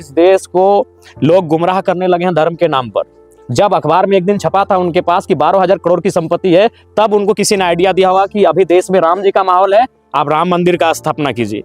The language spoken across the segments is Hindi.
इस देश को लोग गुमराह करने लगे हैं धर्म के नाम पर। जब अखबार में एक दिन छपा था उनके पास कि 12,000 करोड़ की संपत्ति है, तब उनको किसी ने आइडिया दिया होगा कि अभी देश में राम जी का माहौल है, आप राम मंदिर का स्थापना कीजिए।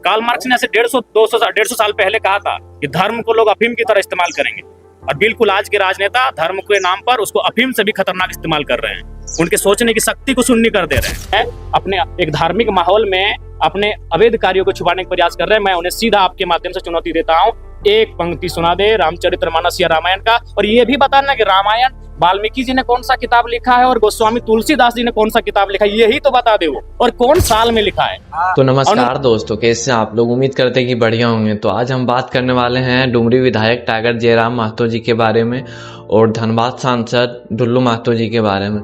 कार्ल मार्क्स ने ऐसे 150 साल पहले कहा था कि धर्म को लोग अफीम की तरह इस्तेमाल करेंगे, और बिल्कुल आज के राजनेता धर्म के नाम पर उसको अफीम से भी खतरनाक इस्तेमाल कर रहे हैं। उनके सोचने की शक्ति को शून्य कर दे रहे हैं। अपने एक धार्मिक माहौल में अपने अवैध कार्यों को छुपाने का प्रयास कर रहे हैं। मैं उन्हें सीधा आपके माध्यम से चुनौती देता हूँ, एक पंक्ति सुना दे रामचरितमानस या रामायण का, और ये भी बताना कि रामायण वाल्मीकि जी ने कौन सा किताब लिखा है और गोस्वामी तुलसीदास जी ने कौन सा किताब लिखा है, यही तो बता दे वो, और कौन साल में लिखा है। तो नमस्कार दोस्तों, कैसे आप लोग? उम्मीद करते हैं कि बढ़िया होंगे। तो आज हम बात करने वाले हैं डुमरी विधायक टाइगर जयराम महतो जी के बारे में और धनबाद सांसद ढुल्लू महतो जी के बारे में।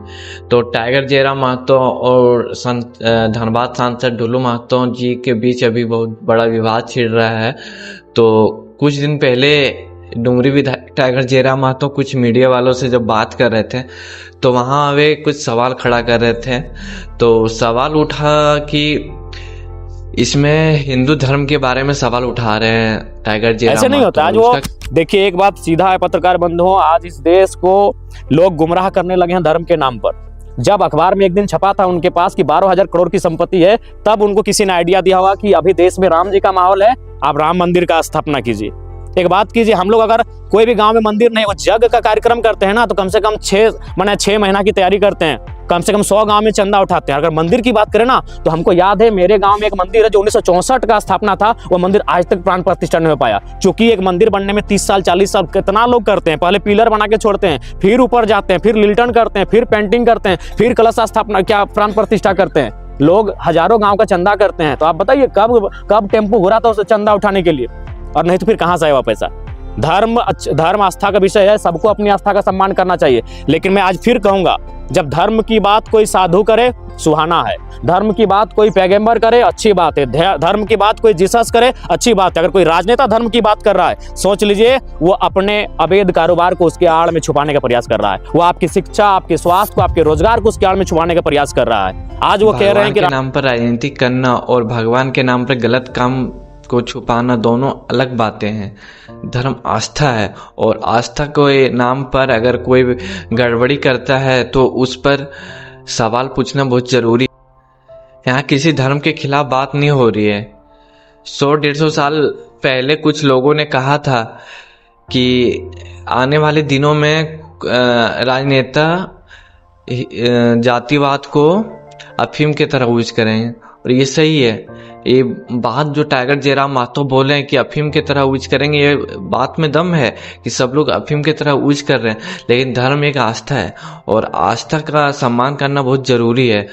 तो टाइगर जयराम महतो और धनबाद सांसद ढुल्लू महतो जी के बीच अभी बहुत बड़ा विवाद छिड़ रहा है। तो कुछ दिन पहले डुमरी विधायक टाइगर जयराम महतो कुछ मीडिया वालों से जब बात कर रहे थे तो वहाँ वे कुछ सवाल खड़ा कर रहे थे। तो सवाल उठा कि इसमें हिंदू धर्म के बारे में सवाल उठा रहे हैं टाइगर जयराम। ऐसे नहीं होता। आज वो देखिए, एक बात सीधा है पत्रकार बंधुओं, आज इस देश को लोग गुमराह करने लगे हैं धर्म के नाम पर। जब अखबार में एक दिन छपा था उनके पास कि 12,000 करोड़ की संपत्ति है, तब उनको किसी ने आइडिया दिया होगा कि अभी देश में राम जी का माहौल है, आप राम मंदिर का स्थापना कीजिए। एक बात कीजिए, हम लोग अगर कोई भी गांव में मंदिर नहीं, वो यज्ञ का कार्यक्रम करते हैं ना, तो कम से कम 6 महीना की तैयारी करते हैं, कम से कम 100 गांव में चंदा उठाते हैं। अगर मंदिर की बात करें ना, तो हमको याद है मेरे गांव में एक मंदिर है जो 1964 का स्थापना था, वो मंदिर आज तक प्राण प्रतिष्ठा नहीं हो पाया। क्योंकि एक मंदिर बनने में 30 साल 40 साल कितना लोग करते हैं। पहले पिलर बना के छोड़ते हैं, फिर ऊपर जाते हैं, फिर लिल्टन करते हैं, फिर पेंटिंग करते हैं, फिर कलश स्थापना क्या प्राण प्रतिष्ठा करते हैं। लोग हजारों गाँव का चंदा करते हैं। तो आप बताइए कब टेम्पो घुरा था उसे चंदा उठाने के लिए, और नहीं तो फिर कहाँ से आएगा पैसा। धर्म आस्था का विषय है, सबको अपनी आस्था का सम्मान करना चाहिए। लेकिन मैं आज फिर कहूंगा, जब धर्म की बात कोई साधु करे सुहाना है, धर्म की बात कोई पैगंबर करे अच्छी बात है, धर्म की बात कोई जीसस करे अच्छी बात है। अगर कोई राजनेता धर्म की बात कर रहा है, सोच लीजिए वो अपने अवैध कारोबार को उसके आड़ में छुपाने का प्रयास कर रहा है। वो आपकी शिक्षा, आपके स्वास्थ्य को, आपके रोजगार को उसके आड़ में छुपाने का प्रयास कर रहा है। आज वो कह रहे हैं कि नाम पर राजनीति करना और भगवान के नाम पर गलत काम को छुपाना दोनों अलग बातें हैं। धर्म आस्था है, और आस्था के नाम पर अगर कोई गड़बड़ी करता है तो उस पर सवाल पूछना बहुत जरूरी है। यहाँ किसी धर्म के खिलाफ बात नहीं हो रही है। 100-150 साल पहले कुछ लोगों ने कहा था कि आने वाले दिनों में राजनेता जातिवाद को अफीम की तरह यूज करेंगे, और ये सही है। ये बात जो टाइगर जयराम महतो बोले हैं कि अफीम की तरह यूज करेंगे, ये बात में दम है कि सब लोग अफीम की तरह यूज कर रहे हैं। लेकिन धर्म एक आस्था है, और आस्था का सम्मान करना बहुत जरूरी है।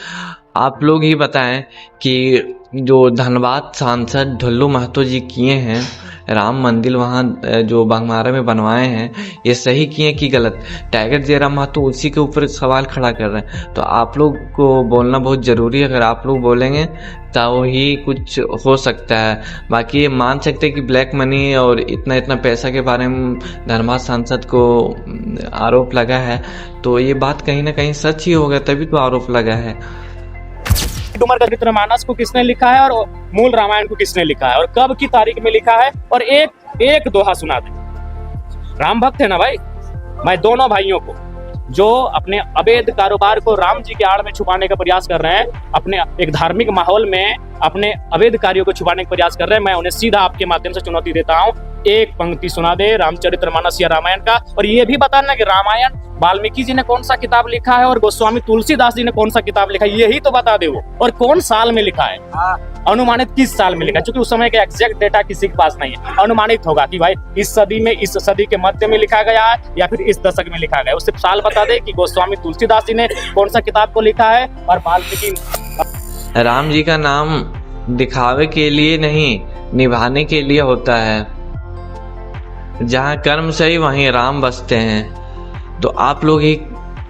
आप लोग ही बताएं कि जो धनबाद सांसद ढुल्लू महतो जी किए हैं, राम मंदिर वहाँ जो बंगमारा में बनवाए हैं, ये सही किए कि गलत? टाइगर जयराम महतो उसी के ऊपर सवाल खड़ा कर रहे हैं। तो आप लोग को बोलना बहुत ज़रूरी है। अगर आप लोग बोलेंगे तो ही कुछ हो सकता है। बाकी ये मान सकते हैं कि ब्लैक मनी और इतना पैसा के बारे में धनबाद सांसद को आरोप लगा है, तो ये बात कहीं ना कहीं सच ही होगा, तभी तो आरोप लगा है। रामचरितमानस को किसने लिखा है और मूल रामायण को किसने लिखा है और कब की तारीख में लिखा है, और एक दोहा सुना दे। राम भक्त है ना भाई। मैं दोनों भाइयों को जो अपने अवैध कारोबार को राम जी के आड़ में छुपाने का प्रयास कर रहे हैं, अपने एक धार्मिक माहौल में अपने अवैध कार्यों को छुपाने का प्रयास कर रहे हैं, मैं उन्हें सीधा आपके माध्यम से चुनौती देता हूँ, एक पंक्ति सुना दे रामचरितमानस या रामायण का, और ये भी बताना कि रामायण वाल्मीकि जी ने कौन सा किताब लिखा है और गोस्वामी तुलसीदास जी ने कौन सा किताब लिखा है, यही तो बता दे वो, और कौन साल में लिखा है, अनुमानित किस साल में लिखा है। क्योंकि उस समय का एग्जैक्ट डेटा किसी के पास नहीं है। अनुमानित होगा कि भाई इस सदी के मध्य में लिखा गया है या फिर इस दशक में लिखा गया है। उससे साल बता दे कि गोस्वामी तुलसीदास जी ने कौन सा किताब को लिखा है और वाल्मीकि। राम जी का नाम दिखावे के लिए नहीं, निभाने के लिए होता है। जहाँ कर्म सही वहीं राम बसते हैं। तो आप लोग ही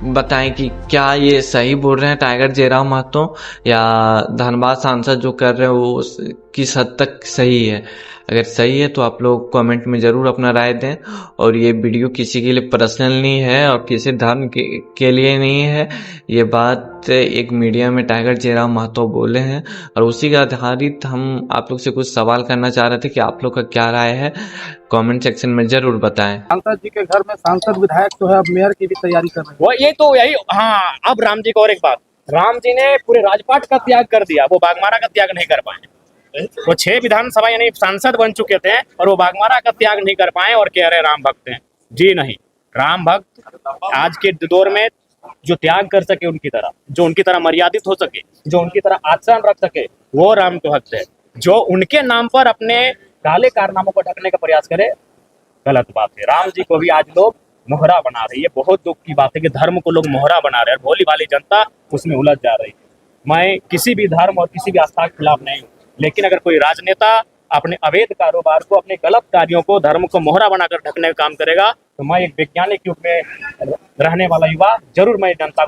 बताएं कि क्या ये सही बोल रहे हैं टाइगर जयराम महतो, या धनबाद सांसद जो कर रहे हैं वो किस हद तक सही है। अगर सही है तो आप लोग कमेंट में ज़रूर अपना राय दें। और ये वीडियो किसी के लिए पर्सनल नहीं है और किसी धर्म के लिए नहीं है। ये बात एक मीडिया में टाइगर जयराम महतो बोले हैं और उसी का आधारित हम आप लोग से कुछ सवाल करना चाह रहे थे कि आप लोग का क्या राय है, कमेंट सेक्शन में ज़रूर बताएं। सांसद जी के घर में सांसद विधायक जो है अब मेयर की भी तैयारी कर रहे हैं। वो ये तो यही, हाँ, अब राम जी को और एक बात, राम जी ने पूरे राजपाट का त्याग कर दिया, वो बागमारा का त्याग नहीं कर पाए। वो 6 विधानसभा यानी सांसद बन चुके थे और वो बागमारा का त्याग नहीं कर पाए और कह रहे राम भक्त हैं। जी नहीं, राम भक्त आज के दौर में जो त्याग कर सके उनकी तरह, जो उनकी तरह मर्यादित हो सके, जो उनकी तरह आचरण रख सके, वो राम तो भक्त है। जो उनके नाम पर अपने काले कारनामों को ढकने का प्रयास करे, गलत बात है। राम जी को भी आज लोग मोहरा बना रही है। बहुत दुख की बात है कि धर्म को लोग मोहरा बना रहे हैं, भोली भाली जनता उसमें उलझ जा रही है। मैं किसी भी धर्म और किसी भी आस्था के खिलाफ नहीं हूँ, लेकिन अगर कोई राजनेता अपने अवैध कारोबार को, अपने गलत कार्यों को, धर्म को मोहरा बनाकर ढकने का काम करेगा, तो मैं एक वैज्ञानिक युग में रहने वाला युवा जरूर मैं जनता को